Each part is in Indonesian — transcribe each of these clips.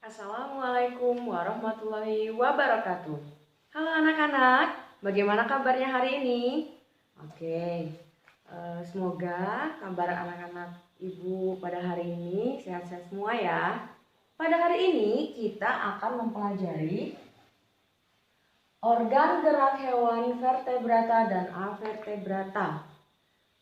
Assalamualaikum warahmatullahi wabarakatuh. Halo anak-anak, bagaimana kabarnya hari ini? Oke, semoga kabar anak-anak ibu pada hari ini sehat-sehat semua ya. Pada hari ini kita akan mempelajari organ gerak hewan vertebrata dan avertebrata.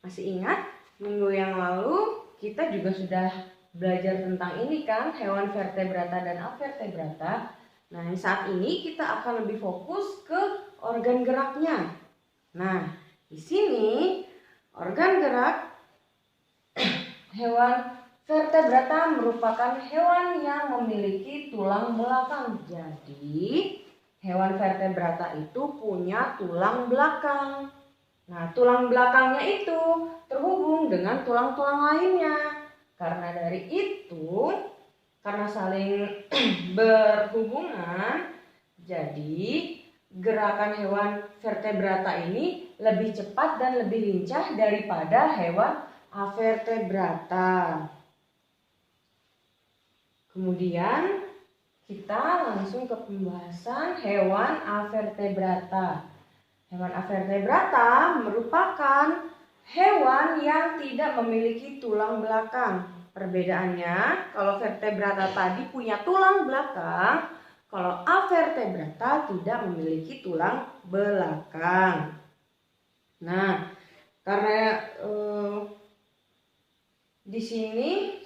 Masih ingat minggu yang lalu kita juga sudah belajar tentang ini kan, hewan vertebrata dan avertebrata. Nah, saat ini kita akan lebih fokus ke organ geraknya. Nah, di sini organ gerak hewan vertebrata merupakan hewan yang memiliki tulang belakang. Jadi, hewan vertebrata itu punya tulang belakang. Nah, tulang belakangnya itu terhubung dengan tulang-tulang lainnya. Karena dari itu, karena saling berhubungan, jadi gerakan hewan vertebrata ini lebih cepat dan lebih lincah daripada hewan avertebrata. Kemudian kita langsung ke pembahasan hewan avertebrata. Hewan avertebrata merupakan hewan yang tidak memiliki tulang belakang. Perbedaannya, kalau vertebrata tadi punya tulang belakang, kalau avertebrata tidak memiliki tulang belakang. Nah, karena di sini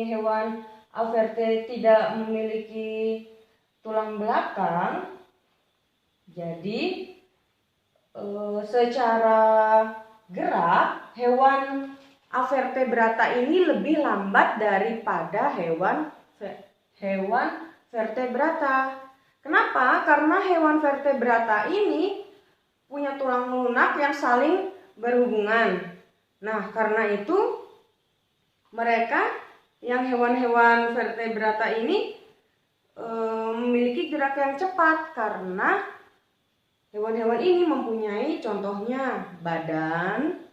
hewan avertebrata tidak memiliki tulang belakang, jadi secara gerak hewan avertebrata ini lebih lambat daripada hewan vertebrata. Kenapa? Karena hewan vertebrata ini punya tulang lunak yang saling berhubungan. Nah, karena itu mereka yang hewan-hewan vertebrata ini memiliki gerak yang cepat karena hewan-hewan ini mempunyai contohnya badan,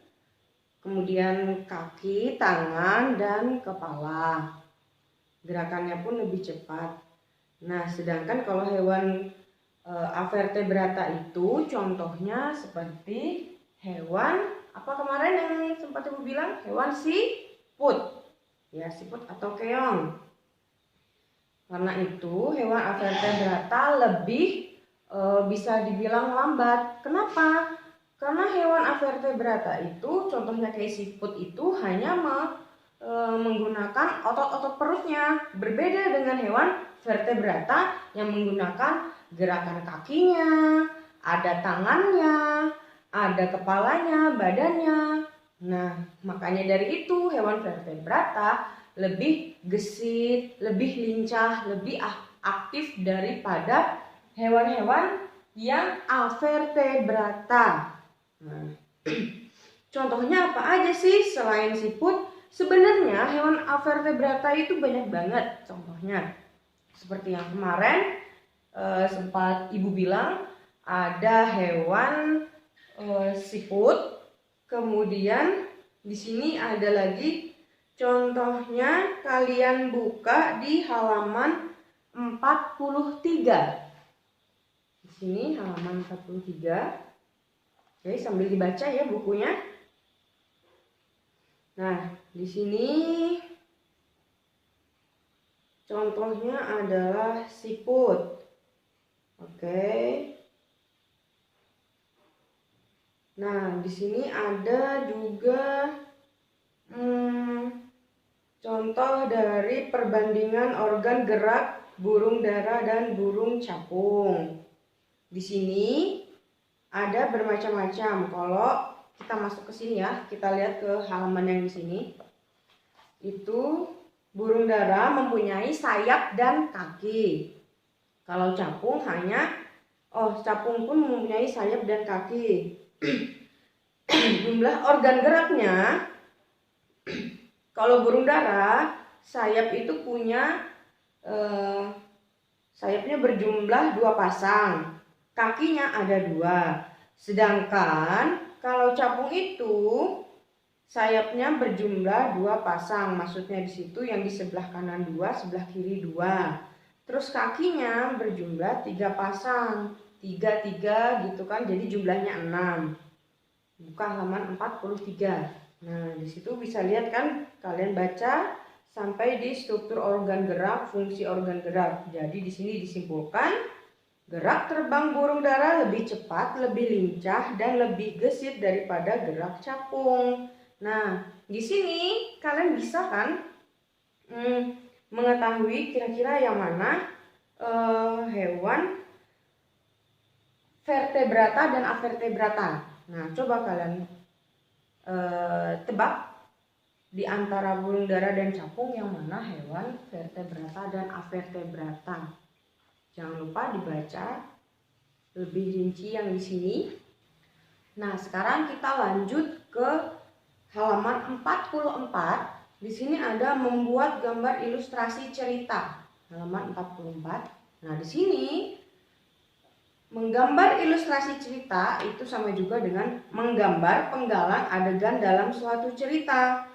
kemudian kaki, tangan, dan kepala. Gerakannya pun lebih cepat. Nah, sedangkan kalau hewan avertebrata itu contohnya seperti hewan apa kemarin yang sempat Ibu bilang? Hewan siput. Ya, siput atau keong. Karena itu hewan avertebrata lebih bisa dibilang lambat. Kenapa? Karena hewan avertebrata itu contohnya kayak siput itu hanya menggunakan otot-otot perutnya. Berbeda dengan hewan vertebrata yang menggunakan gerakan kakinya, ada tangannya, ada kepalanya, badannya. Nah, makanya dari itu hewan vertebrata lebih gesit, lebih lincah, lebih aktif daripada hewan-hewan yang avertebrata. Nah, contohnya apa aja sih selain siput? Sebenarnya hewan avertebrata itu banyak banget contohnya. Seperti yang kemarin sempat Ibu bilang ada hewan siput. Kemudian di sini ada lagi contohnya, kalian buka di halaman 43. Di sini halaman 43. Oke, sambil dibaca ya bukunya. Nah, di sini contohnya adalah siput. Oke. Nah, di sini ada juga contoh dari perbandingan organ gerak burung dara dan burung capung. Di sini ada bermacam-macam. Kalau kita masuk ke sini ya, kita lihat ke halaman yang di sini. Itu burung dara mempunyai sayap dan kaki. Kalau capung capung pun mempunyai sayap dan kaki. Jumlah organ geraknya, kalau burung dara sayap itu punya sayapnya berjumlah 2 pasang, kakinya ada 2. Sedangkan kalau capung itu sayapnya berjumlah 2 pasang. Maksudnya di situ yang di sebelah kanan 2, sebelah kiri 2. Terus kakinya berjumlah 3 pasang. 3, 3 gitu kan, jadi jumlahnya 6. Buka halaman 43. Nah, di situ bisa lihat kan, kalian baca sampai di struktur organ gerak, fungsi organ gerak. Jadi di sini disimpulkan gerak terbang burung dara lebih cepat, lebih lincah, dan lebih gesit daripada gerak capung. Nah, di sini kalian bisa kan mengetahui kira-kira yang mana hewan vertebrata dan avertebrata. Nah, coba kalian tebak di antara burung dara dan capung yang mana hewan vertebrata dan avertebrata. Jangan lupa dibaca lebih rinci yang di sini. Nah, sekarang kita lanjut ke halaman 44. Di sini ada membuat gambar ilustrasi cerita. Halaman 44. Nah, di sini menggambar ilustrasi cerita itu sama juga dengan menggambar penggalan adegan dalam suatu cerita.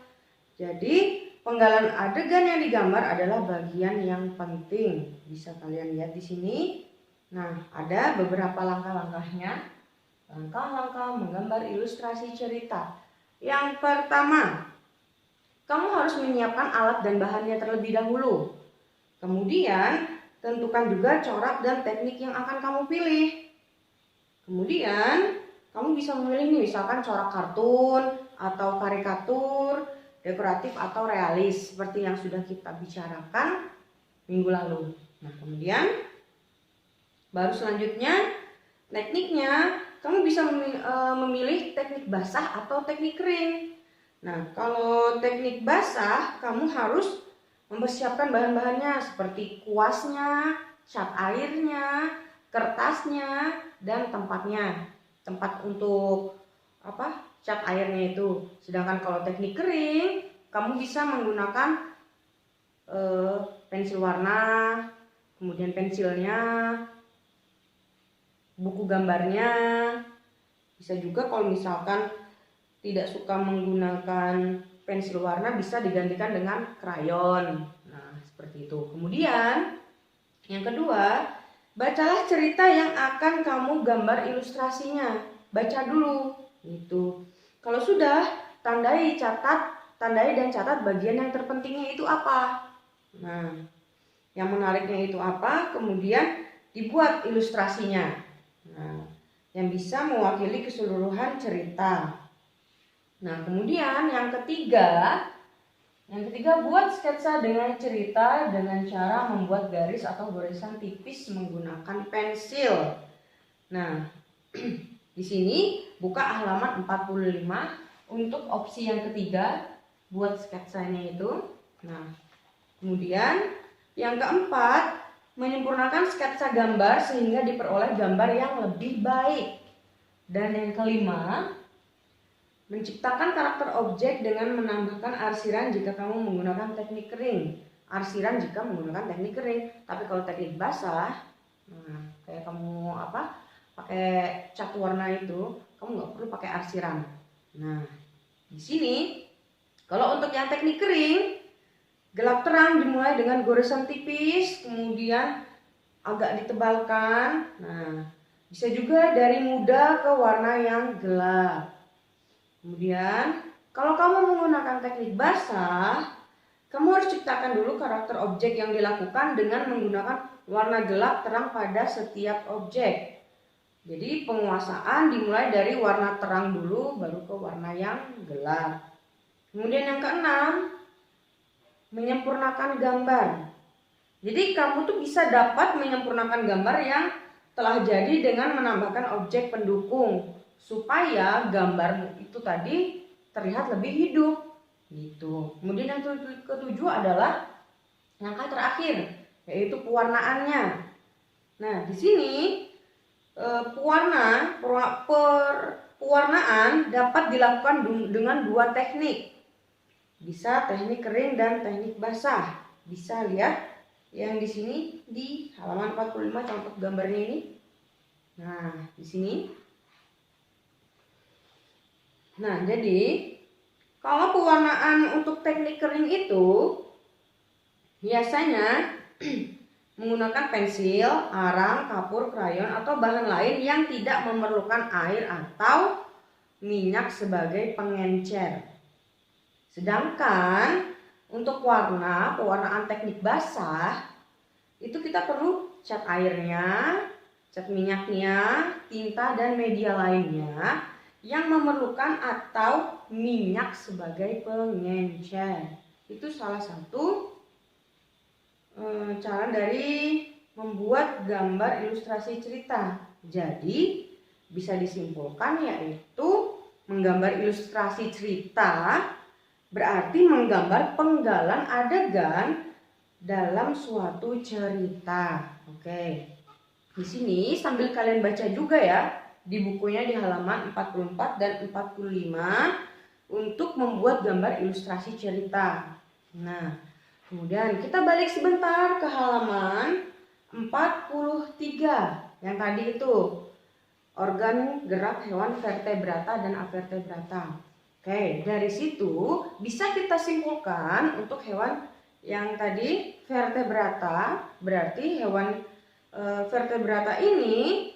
Jadi, penggalan adegan yang digambar adalah bagian yang penting. Bisa kalian lihat di sini. Nah, ada beberapa langkah-langkahnya. Langkah-langkah menggambar ilustrasi cerita. Yang pertama, kamu harus menyiapkan alat dan bahannya terlebih dahulu. Kemudian, tentukan juga corak dan teknik yang akan kamu pilih. Kemudian, kamu bisa memilih nih, misalkan corak kartun atau karikatur, dekoratif atau realis seperti yang sudah kita bicarakan minggu lalu. Nah, kemudian baru selanjutnya tekniknya, kamu bisa memilih teknik basah atau teknik kering. Nah, kalau teknik basah, kamu harus mempersiapkan bahan-bahannya seperti kuasnya, cat airnya, kertasnya, dan tempatnya. Tempat untuk cat airnya itu. Sedangkan kalau teknik kering, kamu bisa menggunakan pensil warna, kemudian pensilnya, buku gambarnya. Bisa juga kalau misalkan tidak suka menggunakan pensil warna, bisa digantikan dengan krayon. Nah, seperti itu. Kemudian yang kedua, bacalah cerita yang akan kamu gambar ilustrasinya. Baca dulu gitu. Kalau sudah, tandai dan catat bagian yang terpentingnya itu apa. Nah, yang menariknya itu apa, kemudian dibuat ilustrasinya. Nah, yang bisa mewakili keseluruhan cerita. Nah, kemudian yang ketiga buat sketsa dengan cerita dengan cara membuat garis atau gorisan tipis menggunakan pensil. Nah, di sini buka halaman 45 untuk opsi yang ketiga buat sketsanya itu. Nah, kemudian yang keempat, menyempurnakan sketsa gambar sehingga diperoleh gambar yang lebih baik. Dan yang kelima, menciptakan karakter objek dengan menambahkan arsiran jika kamu menggunakan teknik kering. Arsiran jika menggunakan teknik kering. Tapi kalau teknik basah, kayak kamu pakai cat warna itu, kamu nggak perlu pakai arsiran. Nah, di sini kalau untuk yang teknik kering, gelap terang dimulai dengan gorisan tipis, kemudian agak ditebalkan. Nah, bisa juga dari muda ke warna yang gelap. Kemudian, kalau kamu menggunakan teknik basah, kamu harus ciptakan dulu karakter objek yang dilakukan dengan menggunakan warna gelap terang pada setiap objek. Jadi penguasaan dimulai dari warna terang dulu, baru ke warna yang gelap. Kemudian yang keenam, menyempurnakan gambar. Jadi kamu tuh bisa dapat menyempurnakan gambar yang telah jadi dengan menambahkan objek pendukung supaya gambar itu tadi terlihat lebih hidup gitu. Kemudian yang ketujuh adalah langkah terakhir, yaitu pewarnaannya. Nah, di sini pewarnaan dapat dilakukan dengan dua teknik. Bisa teknik kering dan teknik basah. Bisa lihat yang di sini di halaman 45 contoh gambarnya ini. Nah, di sini. Nah, jadi Kalau pewarnaan untuk teknik kering itu biasanya menggunakan pensil, arang, kapur, krayon, atau bahan lain yang tidak memerlukan air atau minyak sebagai pengencer. Sedangkan untuk pewarnaan teknik basah, itu kita perlu cat airnya, cat minyaknya, tinta, dan media lainnya yang memerlukan atau minyak sebagai pengencer. Itu salah satu cara dari membuat gambar ilustrasi cerita. Jadi bisa disimpulkan yaitu menggambar ilustrasi cerita berarti menggambar penggalan adegan dalam suatu cerita. Oke. Di sini sambil kalian baca juga ya di bukunya di halaman 44 dan 45 untuk membuat gambar ilustrasi cerita. Nah, kemudian kita balik sebentar ke halaman 43 yang tadi itu organ gerak hewan vertebrata dan avertebrata. Oke, dari situ bisa kita simpulkan untuk hewan yang tadi vertebrata, berarti hewan vertebrata ini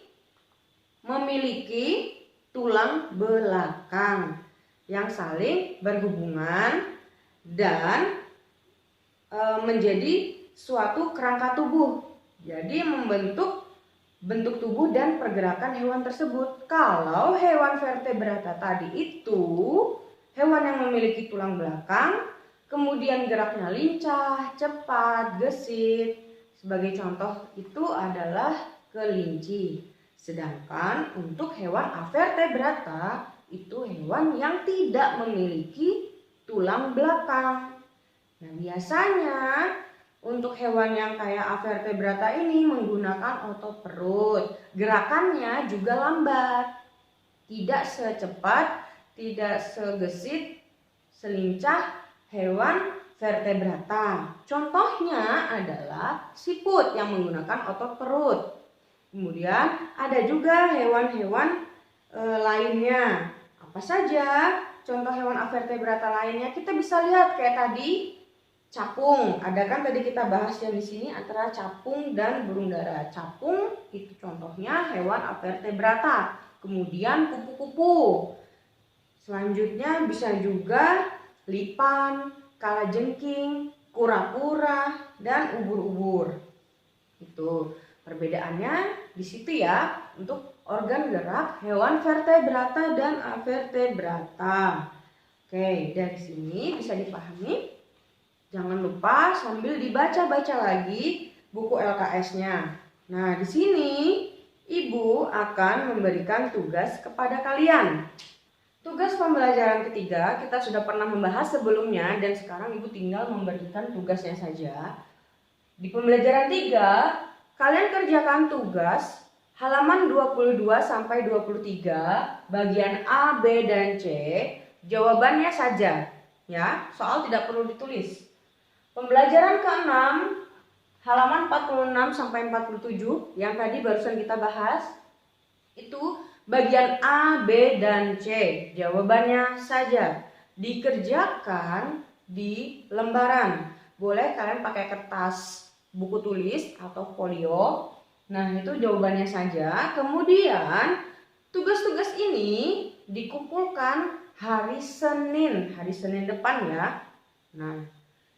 memiliki tulang belakang yang saling berhubungan dan menjadi suatu kerangka tubuh. Jadi membentuk bentuk tubuh dan pergerakan hewan tersebut. Kalau hewan vertebrata tadi itu hewan yang memiliki tulang belakang, kemudian geraknya lincah, cepat, gesit. Sebagai contoh itu adalah kelinci. Sedangkan untuk hewan avertebrata itu hewan yang tidak memiliki tulang belakang. Nah, biasanya untuk hewan yang kayak avertebrata ini menggunakan otot perut. Gerakannya juga lambat. Tidak secepat, tidak segesit, selincah hewan vertebrata. Contohnya adalah siput yang menggunakan otot perut. Kemudian ada juga hewan-hewan lainnya. Apa saja contoh hewan avertebrata lainnya? Kita bisa lihat kayak tadi capung. Ada kan tadi kita bahas yang di sini antara capung dan burung dara. Capung itu contohnya hewan avertebrata. Kemudian kupu-kupu. Selanjutnya bisa juga lipan, kalajengking, kura-kura, dan ubur-ubur. Itu perbedaannya di situ ya untuk organ gerak hewan vertebrata dan avertebrata. Oke, dari sini bisa dipahami. Jangan lupa sambil dibaca-baca lagi buku LKS-nya. Nah, di sini Ibu akan memberikan tugas kepada kalian. Tugas pembelajaran ketiga kita sudah pernah membahas sebelumnya dan sekarang Ibu tinggal memberikan tugasnya saja. Di pembelajaran 3, kalian kerjakan tugas halaman 22 sampai 23, bagian A, B, dan C. Jawabannya saja, ya. Soal tidak perlu ditulis. Pembelajaran ke-6, halaman 46 sampai 47 yang tadi barusan kita bahas, itu bagian A, B, dan C. Jawabannya saja. Dikerjakan di lembaran. Boleh kalian pakai kertas buku tulis atau folio. Nah, itu jawabannya saja. Kemudian tugas-tugas ini dikumpulkan hari Senin depan ya. Nah,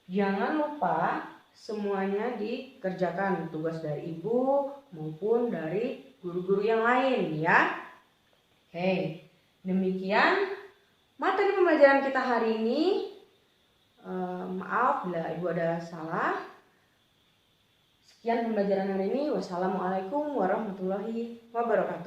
jangan lupa semuanya dikerjakan, tugas dari Ibu maupun dari guru-guru yang lain ya. Oke, demikian materi pembelajaran kita hari ini. Maaf bila Ibu ada salah. Sekian pembelajaran hari ini. Wassalamualaikum warahmatullahi wabarakatuh.